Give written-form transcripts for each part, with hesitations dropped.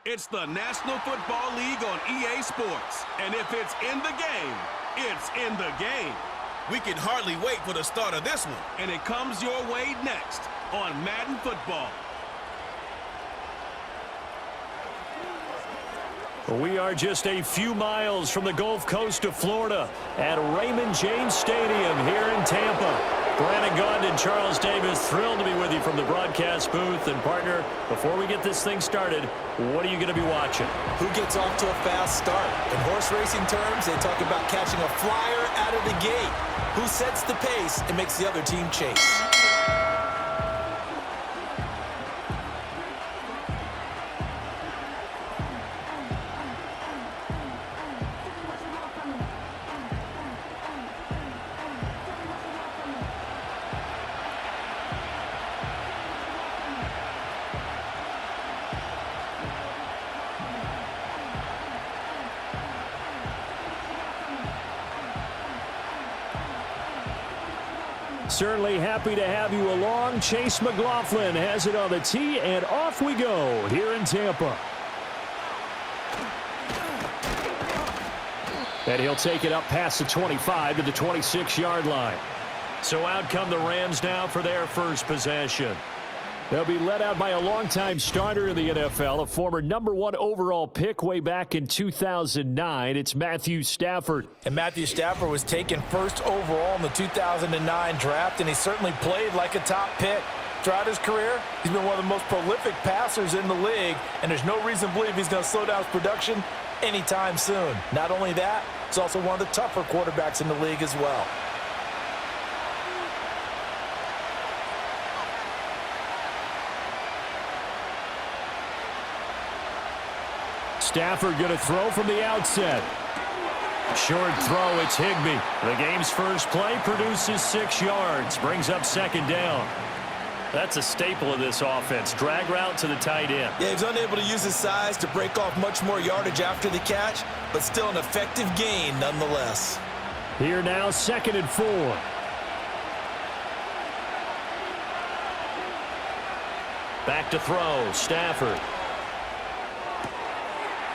It's the National Football League on EA Sports. And if it's in the game, it's in the game. We can hardly wait for the start of this one. And it comes your way next on Madden Football. We are just a few miles from the Gulf Coast of Florida at Raymond James Stadium here in Tampa. Brandon Gaudin and Charles Davis, thrilled to be with you from the broadcast booth. And partner, before we get this thing started, what are you going to be watching? Who gets off to a fast start? In horse racing terms, they talk about catching a flyer out of the gate. Who sets the pace and makes the other team chase? Certainly happy to have you along. Chase McLaughlin has it on the tee, and off we go here in Tampa. And he'll take it up past the 25 to the 26-yard line. So out come the Rams now for their first possession. They'll be led out by a longtime starter in the NFL, a former #1 overall pick way back in 2009. It's Matthew Stafford. And Matthew Stafford was taken first overall in the 2009 draft, and he certainly played like a top pick. Throughout his career, he's been one of the most prolific passers in the league, and there's no reason to believe he's going to slow down his production anytime soon. Not only that, he's also one of the tougher quarterbacks in the league as well. Stafford going to throw from the outset. Short throw, it's Higbee. The game's first play produces 6 yards, brings up second down. That's a staple of this offense. Drag route to the tight end. Yeah, he's unable to use his size to break off much more yardage after the catch, but still an effective gain nonetheless. Here now, 2nd and 4. Back to throw, Stafford.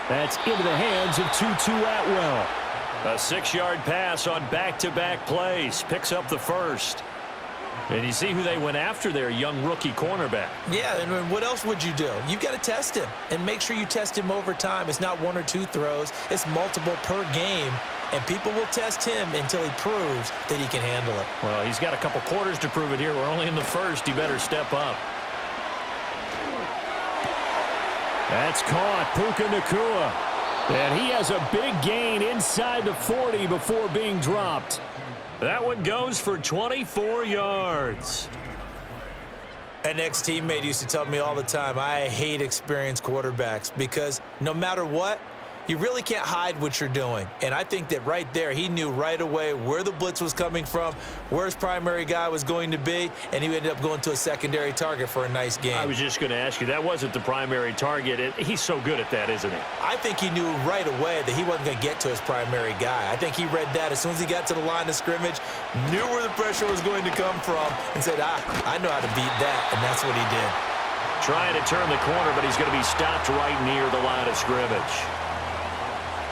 That's into the hands of Tutu Atwell. A 6-yard pass on back-to-back plays. Picks up the first. And you see who they went after there, young rookie cornerback. Yeah, and what else would you do? You've got to test him. And make sure you test him over time. It's not 1 or 2 throws. It's multiple per game. And people will test him until he proves that he can handle it. Well, he's got a couple quarters to prove it here. We're only in the first. He better step up. That's caught, Puka Nacua. And he has a big gain inside the 40 before being dropped. That one goes for 24 yards. An ex-teammate used to tell me all the time, I hate experienced quarterbacks because no matter what, you really can't hide what you're doing. And I think that right there, he knew right away where the blitz was coming from, where his primary guy was going to be, and he ended up going to a secondary target for a nice game. I was just going to ask you, that wasn't the primary target. He's so good at that, isn't he? I think he knew right away that he wasn't going to get to his primary guy. I think he read that as soon as he got to the line of scrimmage, knew where the pressure was going to come from, and said, I know how to beat that, and that's what he did. Trying to turn the corner, but he's going to be stopped right near the line of scrimmage.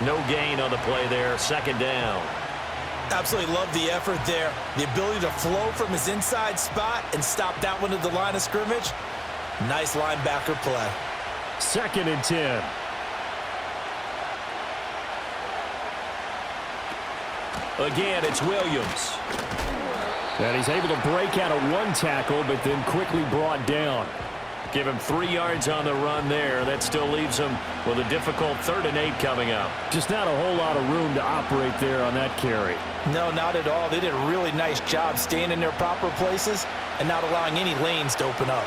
No gain on the play there, 2nd down. Absolutely love the effort there. The ability to flow from his inside spot and stop that one at the line of scrimmage. Nice linebacker play. 2nd and 10. Again, it's Williams. And he's able to break out of 1 tackle, but then quickly brought down. Give him 3 yards on the run there. That still leaves him with a difficult 3rd and 8 coming up. Just not a whole lot of room to operate there on that carry. No, not at all. They did a really nice job staying in their proper places and not allowing any lanes to open up.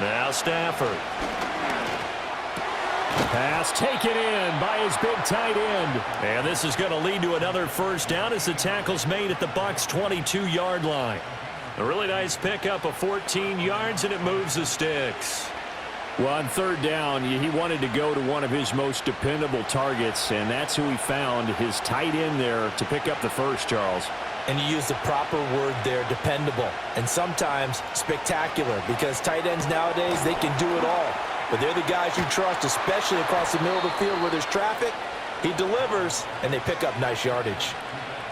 Now Stafford. Pass taken in by his big tight end. And this is going to lead to another first down as the tackle's made at the Bucs' 22-yard line. A really nice pickup of 14 yards, and it moves the sticks. Well, on 3rd down, he wanted to go to one of his most dependable targets, and that's who he found, his tight end there, to pick up the first, Charles. And you use the proper word there, dependable, and sometimes spectacular, because tight ends nowadays, they can do it all. But they're the guys you trust, especially across the middle of the field where there's traffic. He delivers, and they pick up nice yardage.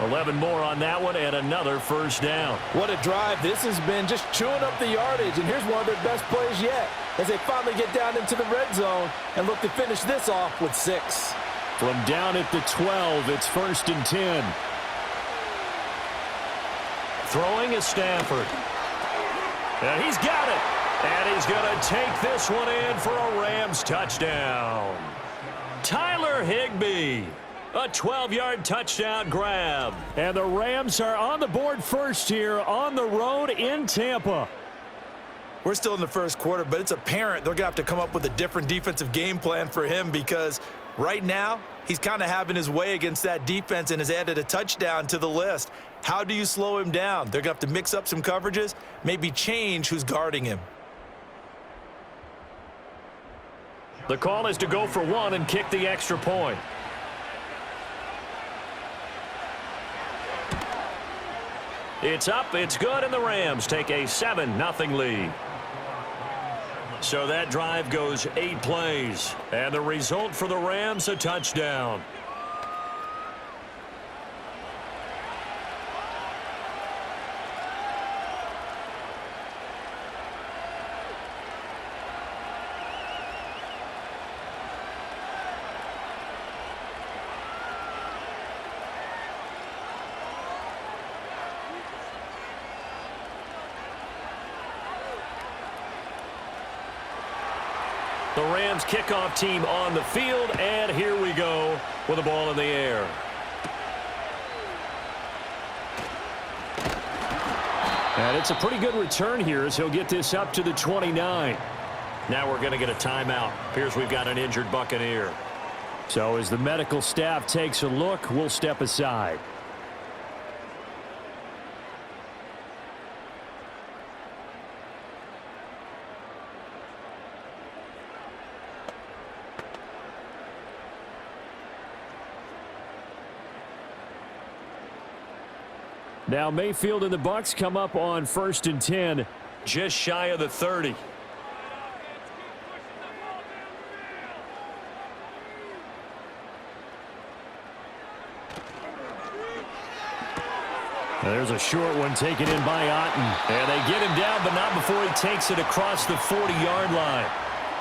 11 more on that one, and another first down. What a drive this has been, just chewing up the yardage. And here's one of their best plays yet, as they finally get down into the red zone and look to finish this off with 6. From down at the 12, it's 1st and 10. Throwing is Stafford. And he's got it. And he's going to take this one in for a Rams touchdown. Tyler Higbee. A 12-yard touchdown grab. And the Rams are on the board first here on the road in Tampa. We're still in the first quarter, but it's apparent they're going to have to come up with a different defensive game plan for him, because right now he's kind of having his way against that defense and has added a touchdown to the list. How do you slow him down? They're going to have to mix up some coverages, maybe change who's guarding him. The call is to go for one and kick the extra point. It's up, it's good, and the Rams take a 7-0 lead. So that drive goes 8 plays, and the result for the Rams, a touchdown. The Rams kickoff team on the field, and here we go with the ball in the air. And it's a pretty good return here as he'll get this up to the 29. Now we're going to get a timeout. Appears we've got an injured Buccaneer. So as the medical staff takes a look, we'll step aside. Now Mayfield and the Bucs come up on 1st and 10, just shy of the 30. There's a short one taken in by Otten. And they get him down, but not before he takes it across the 40-yard line.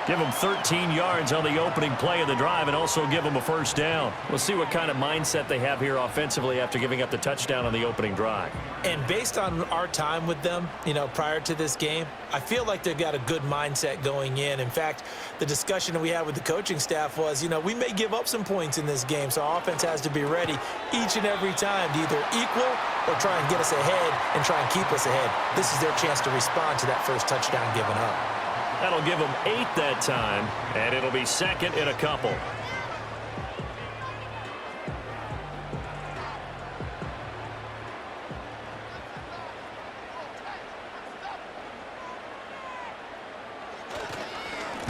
Give him 13 yards on the opening play of the drive and also give him a first down. We'll see what kind of mindset they have here offensively after giving up the touchdown on the opening drive. And based on our time with them, prior to this game, I feel like they've got a good mindset going in. In fact, the discussion that we had with the coaching staff was, we may give up some points in this game, so our offense has to be ready each and every time to either equal or try and get us ahead and try and keep us ahead. This is their chance to respond to that first touchdown given up. That'll give them 8 that time, and it'll be second in a couple.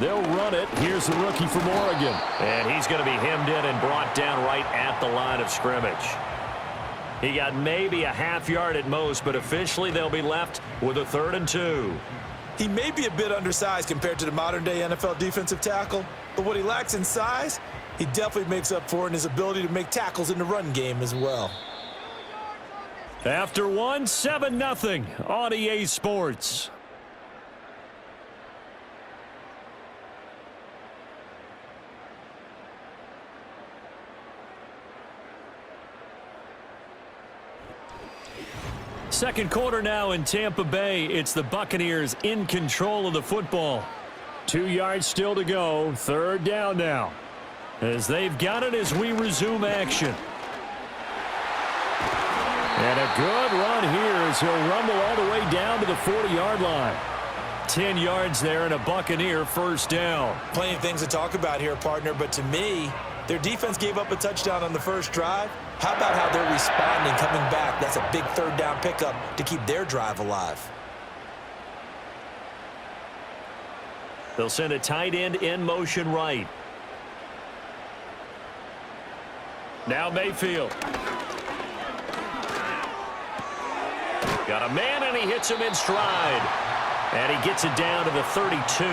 They'll run it. Here's the rookie from Oregon. And he's going to be hemmed in and brought down right at the line of scrimmage. He got maybe a half yard at most, but officially they'll be left with a 3rd and 2. He may be a bit undersized compared to the modern-day NFL defensive tackle, but what he lacks in size, he definitely makes up for in his ability to make tackles in the run game as well. After one, 7-0 on EA Sports. Second quarter now in Tampa Bay. It's the Buccaneers in control of the football. 2 yards still to go. 3rd down now. As they've got it as we resume action. And a good run here as he'll rumble all the way down to the 40-yard line. 10 yards there and a Buccaneer first down. Plenty of things to talk about here, partner, but to me, their defense gave up a touchdown on the first drive. How about how they're responding, coming back? That's a big 3rd down pickup to keep their drive alive. They'll send a tight end in motion right. Now Mayfield. Got a man, and he hits him in stride. And he gets it down to the 32.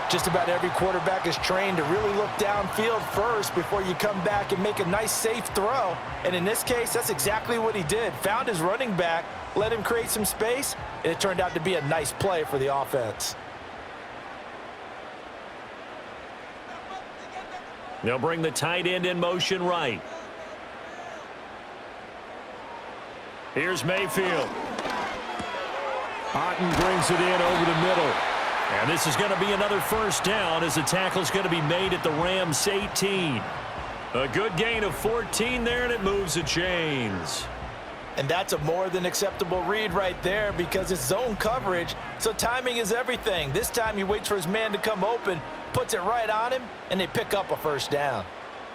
Just about every quarterback is trained to really look downfield first before you come back and make a nice, safe throw. And in this case, that's exactly what he did. Found his running back, let him create some space, and it turned out to be a nice play for the offense. They'll bring the tight end in motion right. Here's Mayfield. Otten brings it in over the middle. And this is going to be another first down as the tackle's going to be made at the Rams' 18. A good gain of 14 there, and it moves the chains. And that's a more than acceptable read right there because it's zone coverage, so timing is everything. This time he waits for his man to come open, puts it right on him, and they pick up a first down.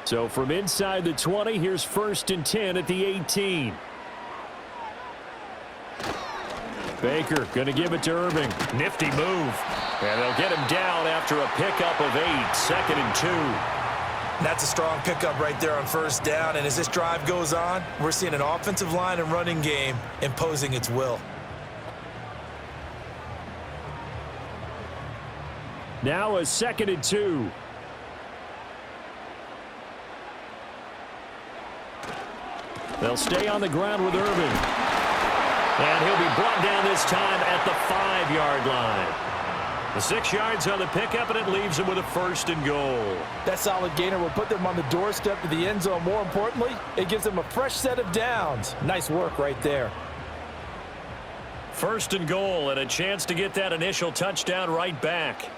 So from inside the 20, here's 1st and 10 at the 18. Baker going to give it to Irving. Nifty move. And they'll get him down after a pickup of 8, 2nd and 2. That's a strong pickup right there on first down, and as this drive goes on, we're seeing an offensive line and running game imposing its will. Now a 2nd and 2. They'll stay on the ground with Irving. And he'll be brought down this time at the 5-yard line. The 6 yards on the pickup, and it leaves him with a 1st and goal. That solid gainer will put them on the doorstep to the end zone. More importantly, it gives them a fresh set of downs. Nice work right there. 1st and goal, and a chance to get that initial touchdown right back.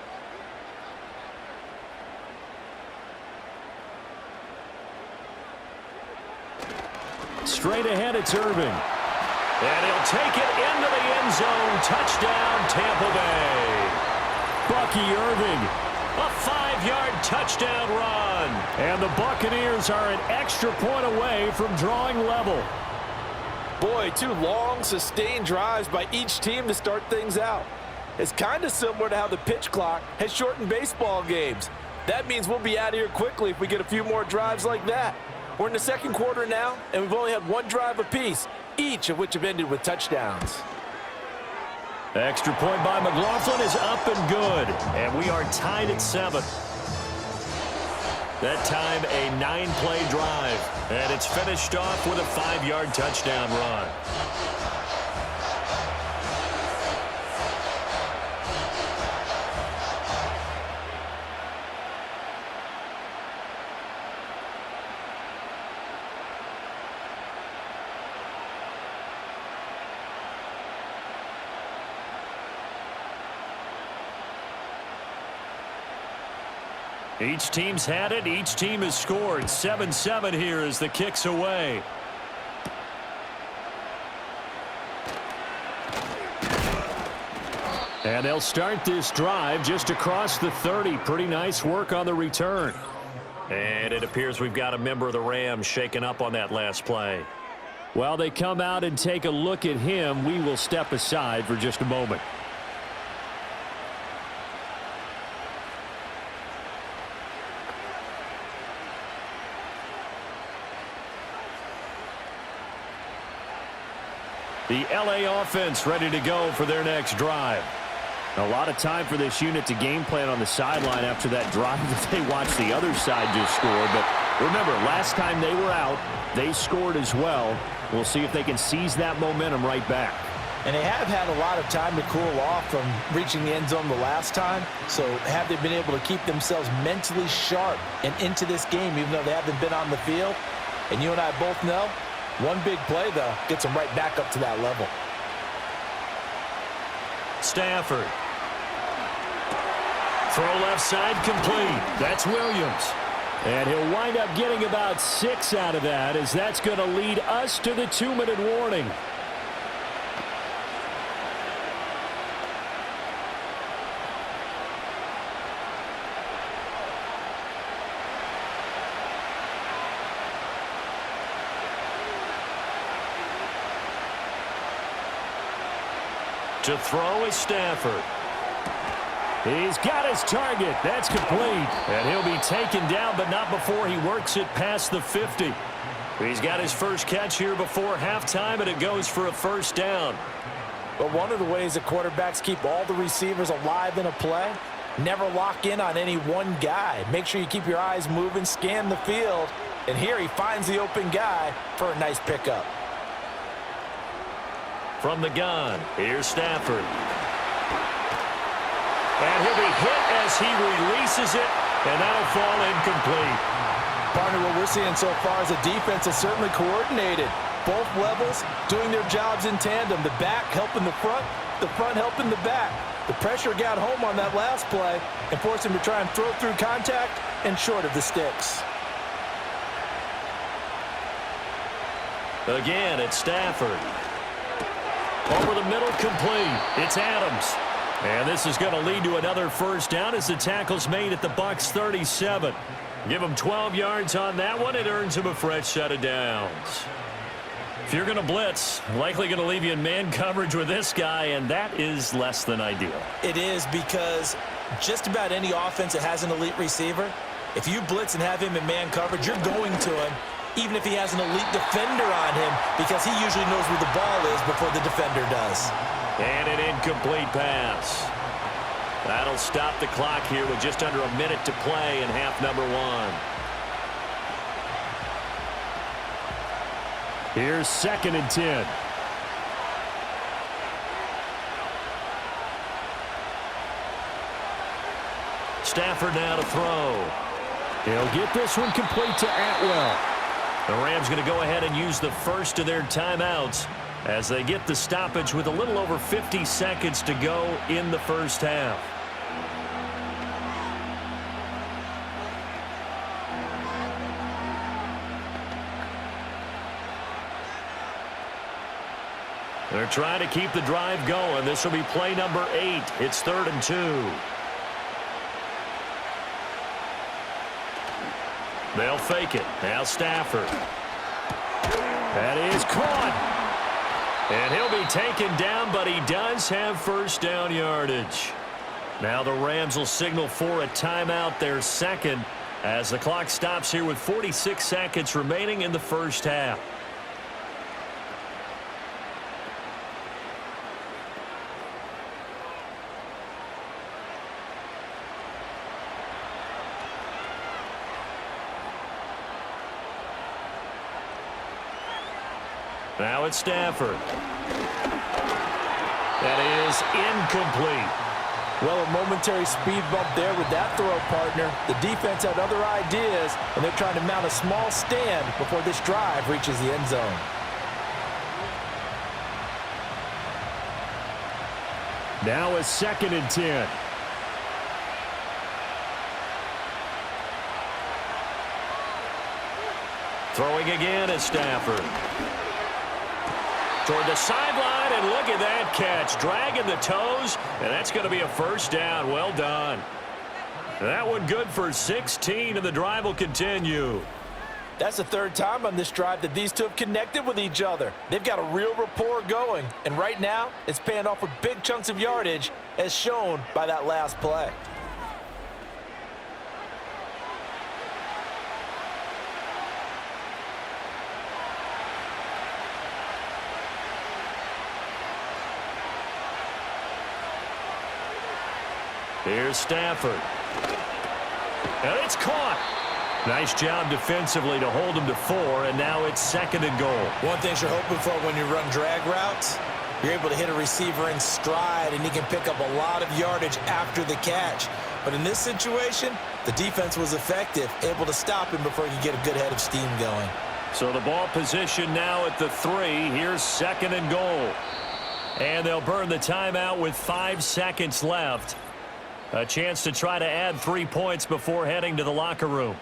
Straight ahead, it's Irving. And he'll take it into the end zone. Touchdown, Tampa Bay. Bucky Irving, a 5-yard touchdown run. And the Buccaneers are an extra point away from drawing level. Boy, 2 long, sustained drives by each team to start things out. It's kind of similar to how the pitch clock has shortened baseball games. That means we'll be out of here quickly if we get a few more drives like that. We're in the 2nd quarter now, and we've only had 1 drive apiece, each of which have ended with touchdowns. Extra point by McLaughlin is up and good, and we are tied at 7. That time a 9-play drive, and it's finished off with a 5-yard touchdown run. Each team's had it. Each team has scored. 7-7 here as the kick's away. And they'll start this drive just across the 30. Pretty nice work on the return. And it appears we've got a member of the Rams shaken up on that last play. While they come out and take a look at him, we will step aside for just a moment. The LA offense ready to go for their next drive. A lot of time for this unit to game plan on the sideline after that drive that they watched the other side just score. But remember, last time they were out, they scored as well. We'll see if they can seize that momentum right back. And they have had a lot of time to cool off from reaching the end zone the last time. So have they been able to keep themselves mentally sharp and into this game, even though they haven't been on the field? And you and I both know, one big play, though, gets them right back up to that level. Stafford. Throw left side complete. That's Williams. And he'll wind up getting about 6 out of that, as that's going to lead us to the 2-minute warning. To throw is Stafford. He's got his target. That's complete. And he'll be taken down, but not before he works it past the 50. He's got his first catch here before halftime, and it goes for a first down. But one of the ways that quarterbacks keep all the receivers alive in a play, never lock in on any one guy. Make sure you keep your eyes moving, scan the field, and here he finds the open guy for a nice pickup. From the gun, here's Stafford. And he'll be hit as he releases it, and that'll fall incomplete. Partner, what we're seeing so far is the defense is certainly coordinated. Both levels doing their jobs in tandem. The back helping the front helping the back. The pressure got home on that last play and forced him to try and throw through contact and short of the sticks. Again, it's Stafford. Over the middle, complete. It's Adams. And this is going to lead to another first down as the tackle's made at the Bucs 37. Give him 12 yards on that one. It earns him a fresh set of downs. If you're going to blitz, likely going to leave you in man coverage with this guy, and that is less than ideal. It is, because just about any offense that has an elite receiver, if you blitz and have him in man coverage, you're going to him, even if he has an elite defender on him, because he usually knows where the ball is before the defender does. And an incomplete pass. That'll stop the clock here with just under a minute to play in half number one. Here's 2nd and 10. Stafford now to throw. He'll get this one complete to Atwell. The Rams going to go ahead and use the first of their timeouts as they get the stoppage with a little over 50 seconds to go in the first half. They're trying to keep the drive going. This will be play number 8. It's 3rd and 2. They'll fake it. Now Stafford. That is caught. And he'll be taken down, but he does have first down yardage. Now the Rams will signal for a timeout, their second, as the clock stops here with 46 seconds remaining in the first half. Now it's Stafford. That is incomplete. Well, a momentary speed bump there with that throw, partner. The defense had other ideas, and they're trying to mount a small stand before this drive reaches the end zone. Now it's 2nd and 10. Throwing again is Stafford. Toward the sideline, and look at that catch. Dragging the toes, and that's going to be a first down. Well done. That one good for 16, and the drive will continue. That's the third time on this drive that these two have connected with each other. They've got a real rapport going, and right now it's paying off with big chunks of yardage, as shown by that last play. Here's Stafford. And it's caught. Nice job defensively to hold him to 4, and now it's 2nd and goal. One thing you're hoping for when you run drag routes, you're able to hit a receiver in stride, and he can pick up a lot of yardage after the catch. But in this situation, the defense was effective, able to stop him before he could get a good head of steam going. So the ball position now at the 3. Here's 2nd and goal. And they'll burn the timeout with 5 seconds left. A chance to try to add 3 points before heading to the locker room.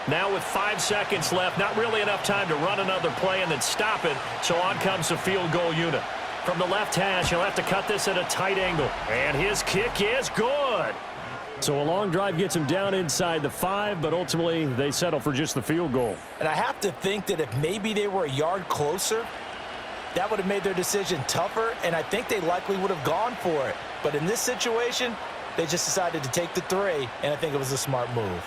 Now with 5 seconds left, not really enough time to run another play and then stop it, so on comes the field goal unit. From the left hash, he'll have to cut this at a tight angle. And his kick is good. So a long drive gets them down inside the 5, but ultimately they settle for just the field goal. And I have to think that if maybe they were a yard closer, that would have made their decision tougher, and I think they likely would have gone for it. But in this situation, they just decided to take the 3, and I think it was a smart move.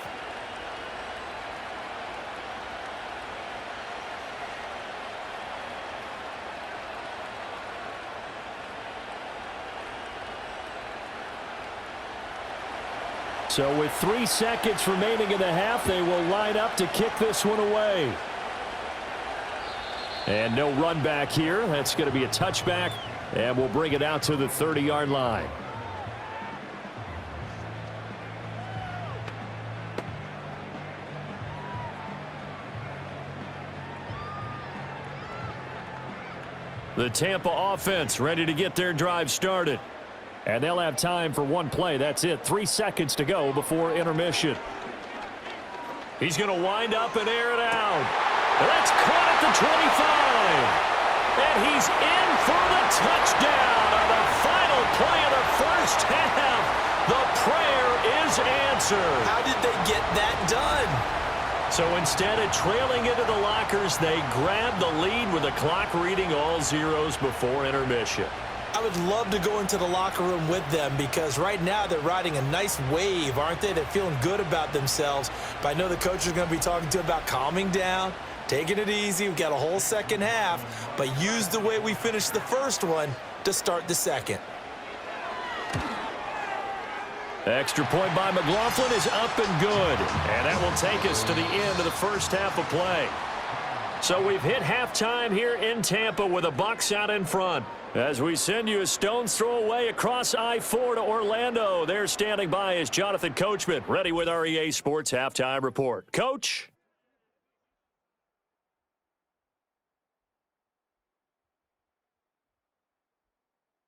So with 3 seconds remaining in the half, they will line up to kick this one away. And no run back here. That's going to be a touchback, and we'll bring it out to the 30-yard line. The Tampa offense ready to get their drive started. And they'll have time for one play. That's it. 3 seconds to go before intermission. He's going to wind up and air it out. That's caught at the 25. And he's in for the touchdown on the final play of the first half. The prayer is answered. How did they get that done? So instead of trailing into the lockers, they grabbed the lead with the clock reading all zeros before intermission. I would love to go into the locker room with them because right now they're riding a nice wave, aren't they? They're feeling good about themselves. But I know the coach is going to be talking to them about calming down, taking it easy. We've got a whole second half, but use the way we finished the first one to start the second. The extra point by McLaughlin is up and good. And that will take us to the end of the first half of play. So we've hit halftime here in Tampa with the Bucs out in front. As we send you a stone's throw away across I-4 to Orlando. There standing by is Jonathan Coachman, ready with our EA Sports Halftime Report. Coach?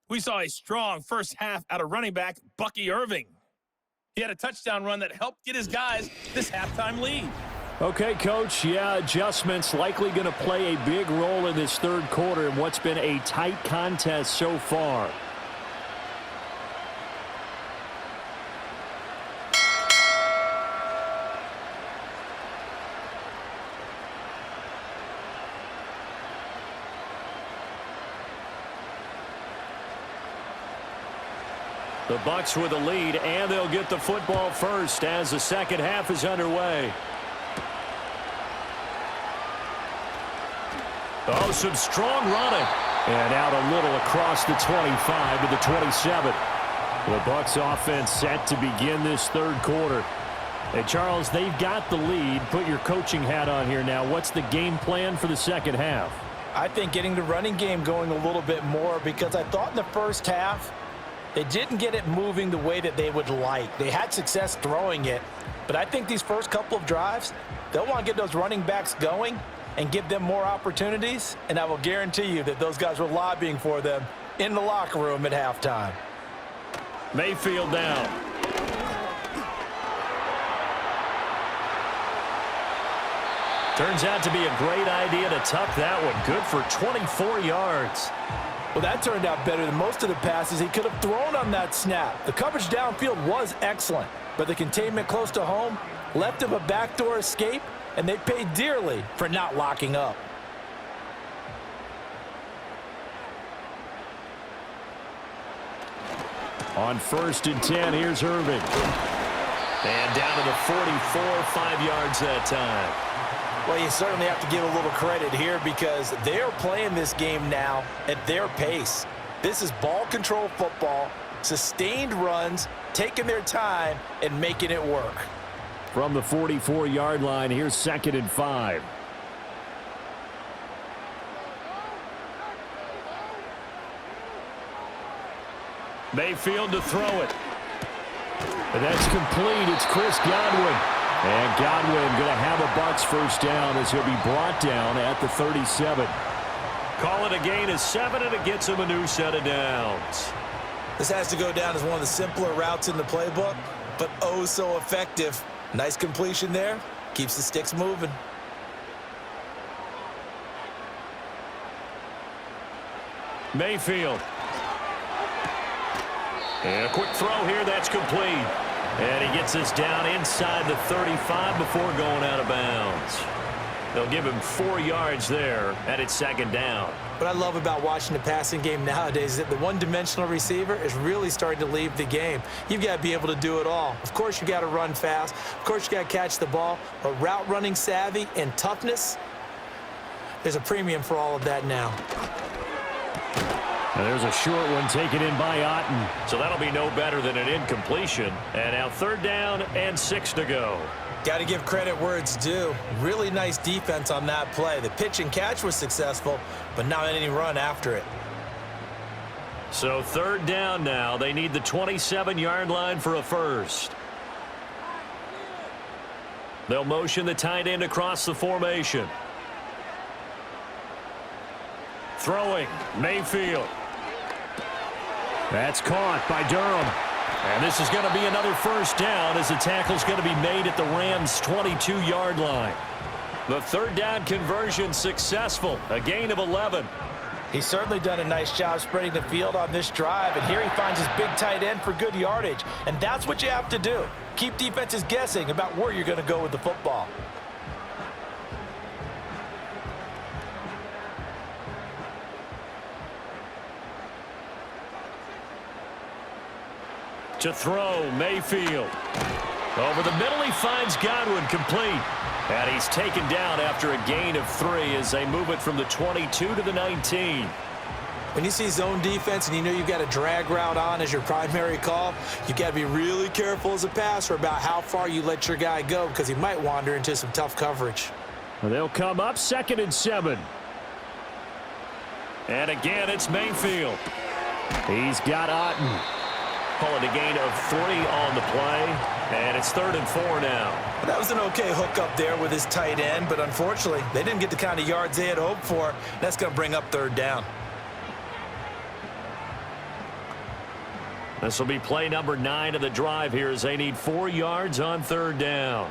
We saw a strong first half out of running back Bucky Irving. He had a touchdown run that helped get his guys this halftime lead. Okay, Coach, yeah, adjustments likely going to play a big role in this third quarter in what's been a tight contest so far. The Bucs with a lead, and they'll get the football first as the second half is underway. Oh, some strong running. And out a little across the 25 to the 27. The Bucs offense set to begin this third quarter. Hey, Charles, they've got the lead. Put your coaching hat on here now. What's the game plan for the second half? I think getting the running game going a little bit more because I thought in the first half they didn't get it moving the way that they would like. They had success throwing it, but I think these first couple of drives, they'll want to get those running backs going and give them more opportunities, and I will guarantee you that those guys were lobbying for them in the locker room at halftime. Mayfield down. Turns out to be a great idea to tuck that one. Good for 24 yards. Well, that turned out better than most of the passes he could have thrown on that snap. The coverage downfield was excellent, but the containment close to home left him a backdoor escape, and they paid dearly for not locking up. On 1st and 10, here's Irving. And down to the 44, 5 yards that time. Well, you certainly have to give a little credit here because they're playing this game now at their pace. This is ball control football, sustained runs, taking their time and making it work. From the 44-yard line, here's 2nd and 5. Mayfield to throw it. And that's complete. It's Chris Godwin. And Godwin going to have a Bucs first down as he'll be brought down at the 37. Call it a gain of 7, and it gets him a new set of downs. This has to go down as one of the simpler routes in the playbook, but oh so effective. Nice completion there. Keeps the sticks moving. Mayfield. And a quick throw here. That's complete. And he gets us down inside the 35 before going out of bounds. They'll give him 4 yards there, and it's second down. What I love about watching the passing game nowadays is that the one-dimensional receiver is really starting to leave the game. You've got to be able to do it all. Of course, you got to run fast. Of course, you got to catch the ball. But route running savvy and toughness, there's a premium for all of that now. And there's a short one taken in by Otten. So that'll be no better than an incompletion. And now third down and 6 to go. Got to give credit where it's due. Really nice defense on that play. The pitch and catch was successful, but not any run after it. So third down now. They need the 27-yard line for a first. They'll motion the tight end across the formation. Throwing, Mayfield. That's caught by Durham. And this is going to be another first down as the tackle's going to be made at the Rams' 22-yard line. The third down conversion successful, a gain of 11. He's certainly done a nice job spreading the field on this drive, and here he finds his big tight end for good yardage. And that's what you have to do. Keep defenses guessing about where you're going to go with the football. To throw, Mayfield. Over the middle, he finds Godwin complete. And he's taken down after a gain of 3 as they move it from the 22 to the 19. When you see zone defense and you know you've got a drag route on as your primary call, you've got to be really careful as a passer about how far you let your guy go because he might wander into some tough coverage. Well, they'll come up 2nd and 7. And again, it's Mayfield. He's got Otten. Calling a gain of 3 on the play, and it's 3rd and 4 now. That was an okay hook up there with his tight end, but unfortunately, they didn't get the kind of yards they had hoped for. That's going to bring up 3rd down. This will be play number 9 of the drive here as they need 4 yards on 3rd down.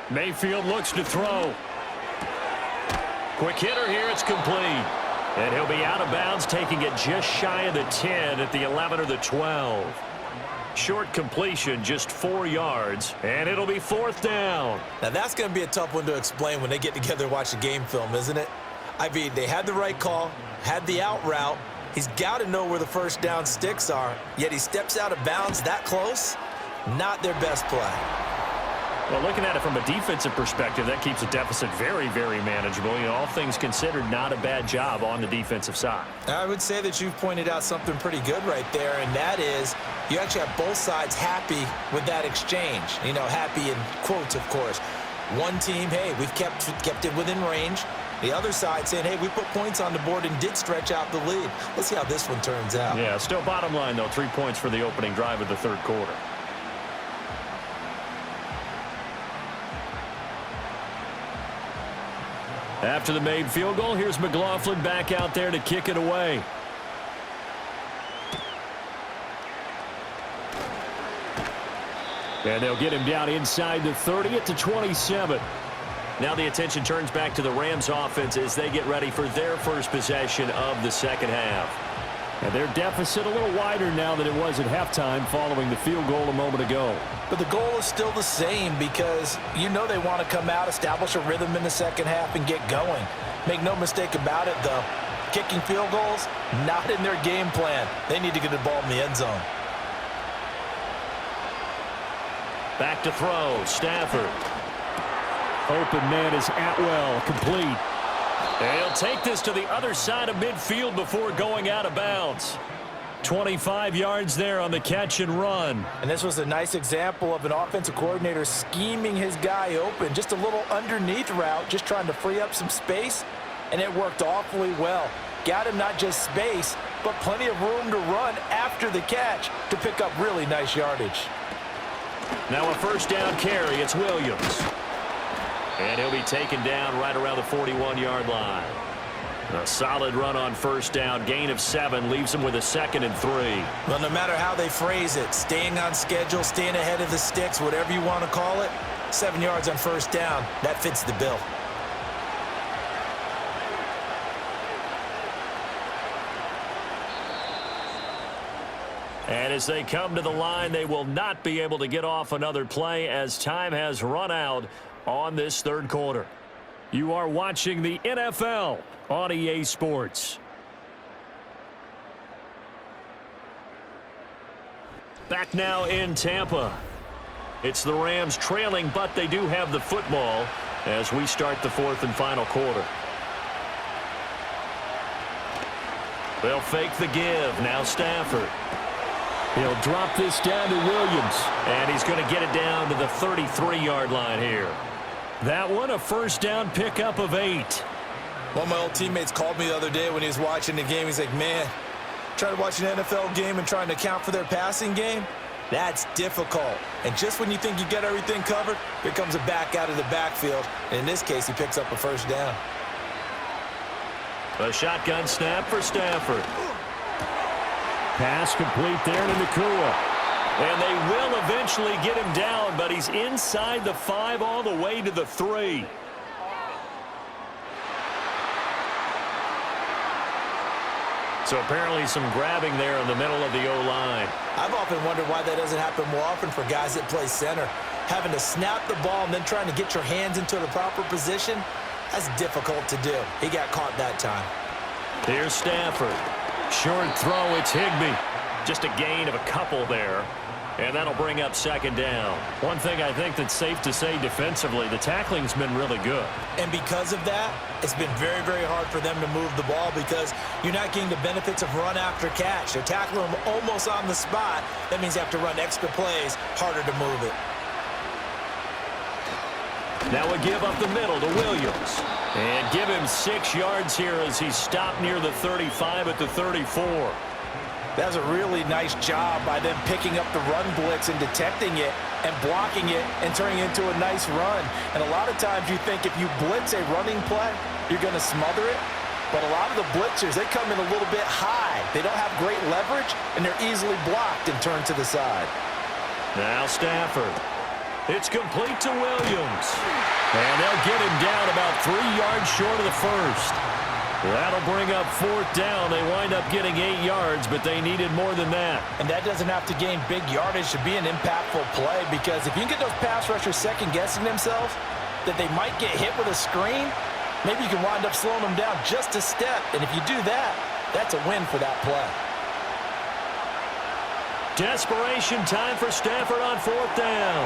Mayfield looks to throw. Quick hitter here, it's complete. And he'll be out of bounds, taking it just shy of the 10 at the 11 or the 12. Short completion, just 4 yards, and it'll be 4th down. Now, that's going to be a tough one to explain when they get together and watch the game film, isn't it? I mean, they had the right call, had the out route. He's got to know where the first down sticks are, yet he steps out of bounds that close. Not their best play. Well, looking at it from a defensive perspective, that keeps a deficit very, very manageable. You know, all things considered, not a bad job on the defensive side. I would say that you've pointed out something pretty good right there, and that is you actually have both sides happy with that exchange. You know, happy in quotes, of course. One team, hey, we've kept it within range. The other side saying, hey, we put points on the board and did stretch out the lead. Let's see how this one turns out. Yeah, still bottom line, though, 3 points for the opening drive of the 3rd quarter. After the made field goal, here's McLaughlin back out there to kick it away. And they'll get him down inside the 30 at the 27. Now the attention turns back to the Rams offense as they get ready for their first possession of the second half. And their deficit a little wider now than it was at halftime following the field goal a moment ago. But the goal is still the same because you know they want to come out, establish a rhythm in the second half, and get going. Make no mistake about it, though. Kicking field goals, not in their game plan. They need to get the ball in the end zone. Back to throw, Stafford. Open man is Atwell, complete. And he'll take this to the other side of midfield before going out of bounds. 25 yards there on the catch and run. And this was a nice example of an offensive coordinator scheming his guy open. Just a little underneath route, just trying to free up some space, and it worked awfully well. Got him not just space, but plenty of room to run after the catch to pick up really nice yardage. Now a first down carry, it's Williams. And he'll be taken down right around the 41-yard line. A solid run on first down, gain of 7, leaves him with a 2nd and 3. Well, no matter how they phrase it, staying on schedule, staying ahead of the sticks, whatever you want to call it, 7 yards on first down, that fits the bill. And as they come to the line, they will not be able to get off another play as time has run out on this third quarter. You are watching the NFL on EA Sports. Back now in Tampa. It's the Rams trailing, but they do have the football as we start the fourth and final quarter. They'll fake the give. Now Stafford. He'll drop this down to Williams. And he's going to get it down to the 33-yard line here. That one a first down pickup of 8. One of my old teammates called me the other day when he was watching the game. He's like, man, trying to watch an NFL game and trying to account for their passing game, that's difficult. And just when you think you get everything covered, here comes a back out of the backfield. And in this case, he picks up a first down. A shotgun snap for Stafford. Pass complete there to Nakua. And they will eventually get him down, but he's inside the 5 all the way to the 3. So apparently some grabbing there in the middle of the O-line. I've often wondered why that doesn't happen more often for guys that play center. Having to snap the ball and then trying to get your hands into the proper position, that's difficult to do. He got caught that time. Here's Stafford. Short throw, it's Higbee. Just a gain of a couple there. And that'll bring up second down. One thing I think that's safe to say defensively, the tackling's been really good. And because of that, it's been very, very hard for them to move the ball because you're not getting the benefits of run after catch. They're tackling them almost on the spot. That means you have to run extra plays, harder to move it. Now a give up the middle to Williams. And give him 6 yards here as he's stopped near the 35 at the 34. That was a really nice job by them picking up the run blitz and detecting it and blocking it and turning it into a nice run. And a lot of times you think if you blitz a running play, you're going to smother it. But a lot of the blitzers, they come in a little bit high. They don't have great leverage, and they're easily blocked and turned to the side. Now Stafford. It's complete to Williams. And they'll get him down about 3 yards short of the first. That'll bring up fourth down. They wind up getting 8 yards, but they needed more than that. And that doesn't have to gain big yardage to be an impactful play because if you can get those pass rushers second-guessing themselves that they might get hit with a screen, maybe you can wind up slowing them down just a step. And if you do that, that's a win for that play. Desperation time for Stafford on fourth down.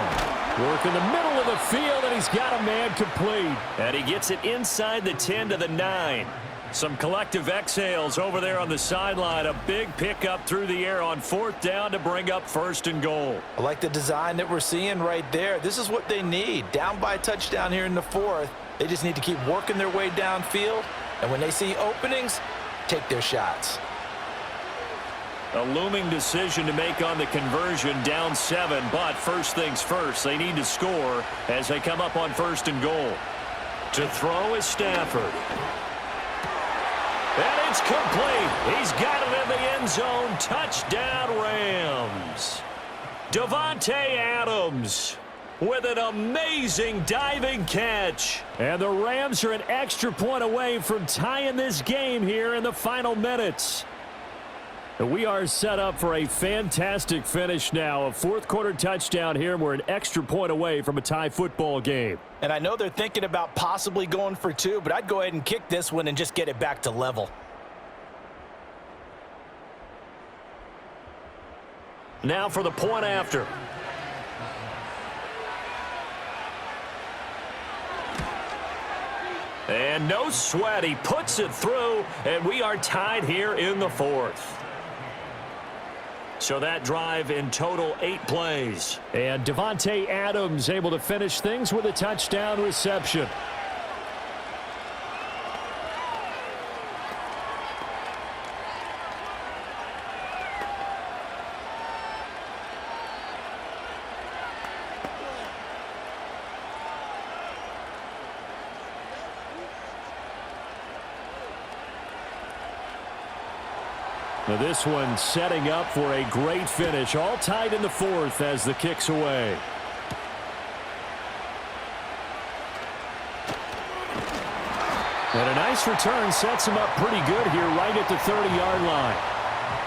Work in the middle of the field, and he's got a man complete. And he gets it inside the 10 to the 9. Some collective exhales over there on the sideline. A big pickup through the air on fourth down to bring up first and goal. I like the design that we're seeing right there. This is what they need. Down by a touchdown here in the fourth. They just need to keep working their way downfield. And when they see openings, take their shots. A looming decision to make on the conversion, down 7. But first things first, they need to score as they come up on first and goal. To throw is Stafford. And it's complete. He's got it in the end zone. Touchdown, Rams. Davante Adams with an amazing diving catch. And the Rams are an extra point away from tying this game here in the final minutes. We are set up for a fantastic finish now. A fourth quarter touchdown here. We're an extra point away from a tie football game. And I know they're thinking about possibly going for 2, but I'd go ahead and kick this one and just get it back to level. Now for the point after. And no sweat. He puts it through, and we are tied here in the fourth. So that drive in total 8 plays. And Davante Adams able to finish things with a touchdown reception. Now this one setting up for a great finish. All tied in the fourth as the kick's away. And a nice return sets him up pretty good here right at the 30-yard line.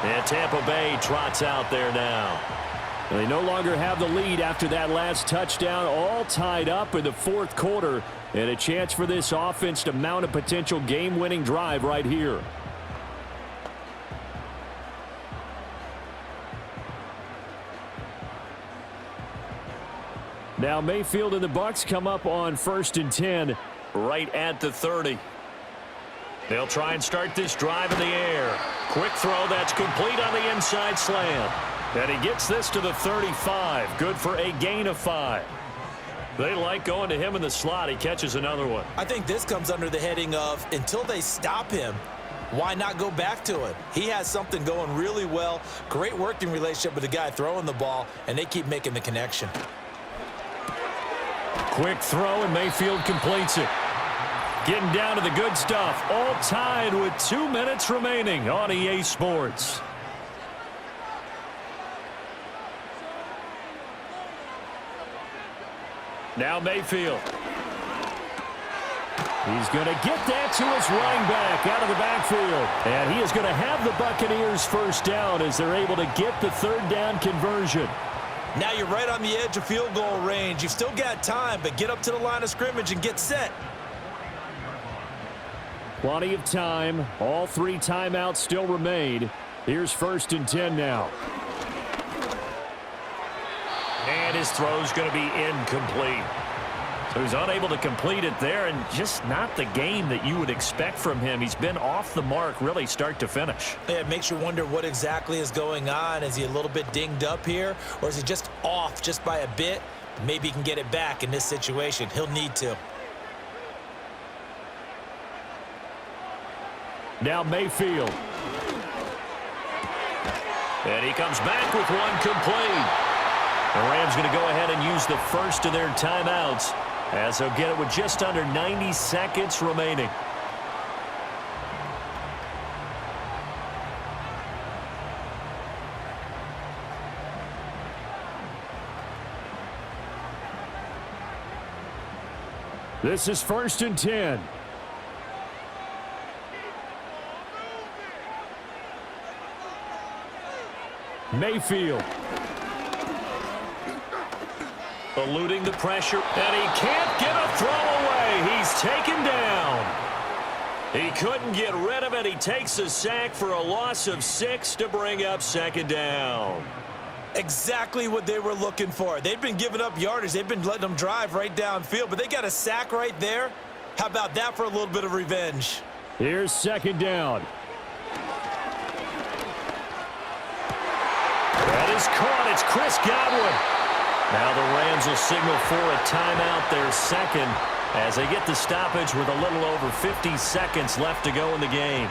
And Tampa Bay trots out there now. They no longer have the lead after that last touchdown, all tied up in the fourth quarter, and a chance for this offense to mount a potential game-winning drive right here. Now Mayfield and the Bucs come up on 1st and 10 right at the 30. They'll try and start this drive in the air. Quick throw that's complete on the inside slant. And he gets this to the 35. Good for a gain of 5. They like going to him in the slot. He catches another one. I think this comes under the heading of until they stop him, why not go back to it? He has something going really well. Great working relationship with the guy throwing the ball, and they keep making the connection. Quick throw, and Mayfield completes it. Getting down to the good stuff. All tied with 2 minutes remaining on EA Sports. Now Mayfield. He's going to get that to his running back out of the backfield. And he is going to have the Buccaneers first down as they're able to get the third down conversion. Now you're right on the edge of field goal range. You've still got time, but get up to the line of scrimmage and get set. Plenty of time. All 3 timeouts still remain. Here's 1st and 10 now. And his throw's going to be incomplete. So he's unable to complete it there, and just not the game that you would expect from him. He's been off the mark really start to finish. Yeah, it makes you wonder what exactly is going on. Is he a little bit dinged up here, or is he just off just by a bit? Maybe he can get it back in this situation. He'll need to. Now Mayfield. And he comes back with one complete. The Rams going to go ahead and use the first of their timeouts as they'll get it with just under 90 seconds remaining. This is 1st and 10. Mayfield. Eluding the pressure, and he can't get a throw away. He's taken down. He couldn't get rid of it. He takes a sack for a loss of 6 to bring up 2nd down. Exactly what they were looking for. They've been giving up yardage. They've been letting them drive right downfield, but they got a sack right there. How about that for a little bit of revenge? Here's 2nd down. That is caught. It's Chris Godwin. Now the Rams will signal for a timeout, their second, as they get the stoppage with a little over 50 seconds left to go in the game.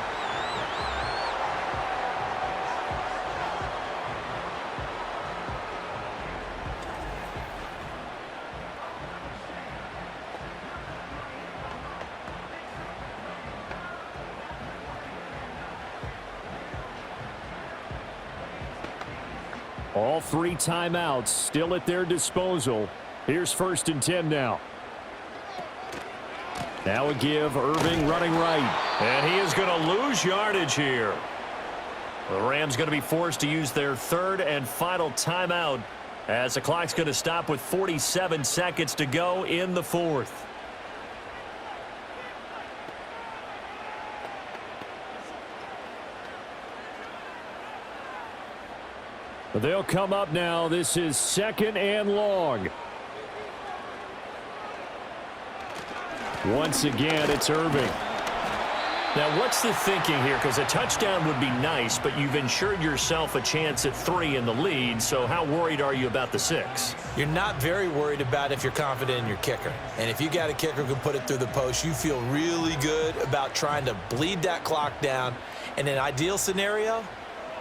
All 3 timeouts still at their disposal. Here's 1st and 10 now. Now a give, Irving running right. And he is going to lose yardage here. The Rams going to be forced to use their 3rd and final timeout as the clock's going to stop with 47 seconds to go in the 4th. They'll come up now. This is 2nd and long. Once again, it's Irving. Now, what's the thinking here? Because a touchdown would be nice, but you've ensured yourself a chance at 3 in the lead, so how worried are you about the 6? You're not very worried about if you're confident in your kicker. And if you got a kicker who can put it through the post, you feel really good about trying to bleed that clock down. In an ideal scenario,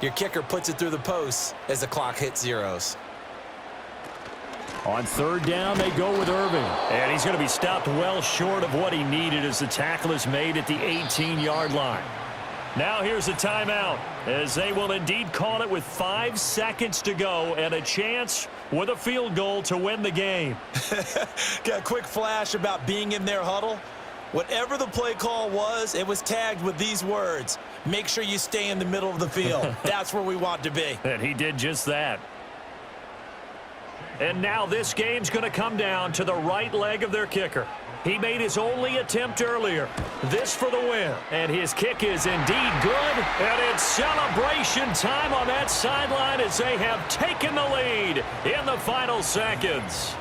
your kicker puts it through the post as the clock hits zeros. On 3rd down, they go with Irving. And he's going to be stopped well short of what he needed as the tackle is made at the 18-yard line. Now here's a timeout as they will indeed call it with 5 seconds to go and a chance with a field goal to win the game. Got a quick flash about being in their huddle. Whatever the play call was, it was tagged with these words: make sure you stay in the middle of the field. That's where we want to be. And he did just that. And now this game's going to come down to the right leg of their kicker. He made his only attempt earlier. This for the win. And his kick is indeed good. And it's celebration time on that sideline as they have taken the lead in the final seconds.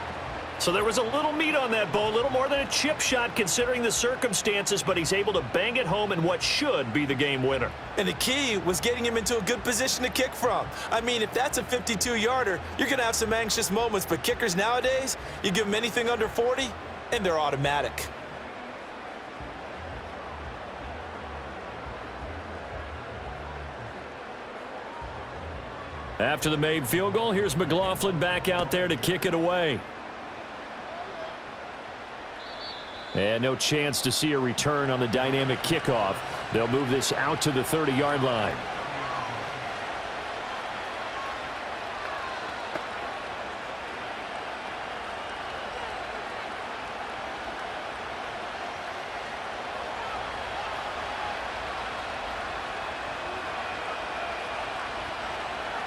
So there was a little meat on that bone, a little more than a chip shot considering the circumstances, but he's able to bang it home in what should be the game winner. And the key was getting him into a good position to kick from. I mean, if that's a 52-yarder, you're going to have some anxious moments, but kickers nowadays, you give them anything under 40, and they're automatic. After the made field goal, here's McLaughlin back out there to kick it away. And no chance to see a return on the dynamic kickoff. They'll move this out to the 30-yard line.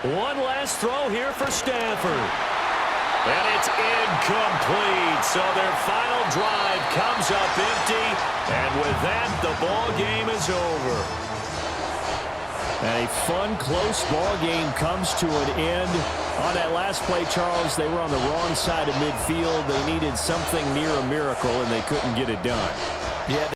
One last throw here for Stafford. And it's incomplete. So their final drive comes up empty. And with that, the ball game is over. And a fun, close ball game comes to an end. On that last play, Charles, they were on the wrong side of midfield. They needed something near a miracle, and they couldn't get it done. Yeah.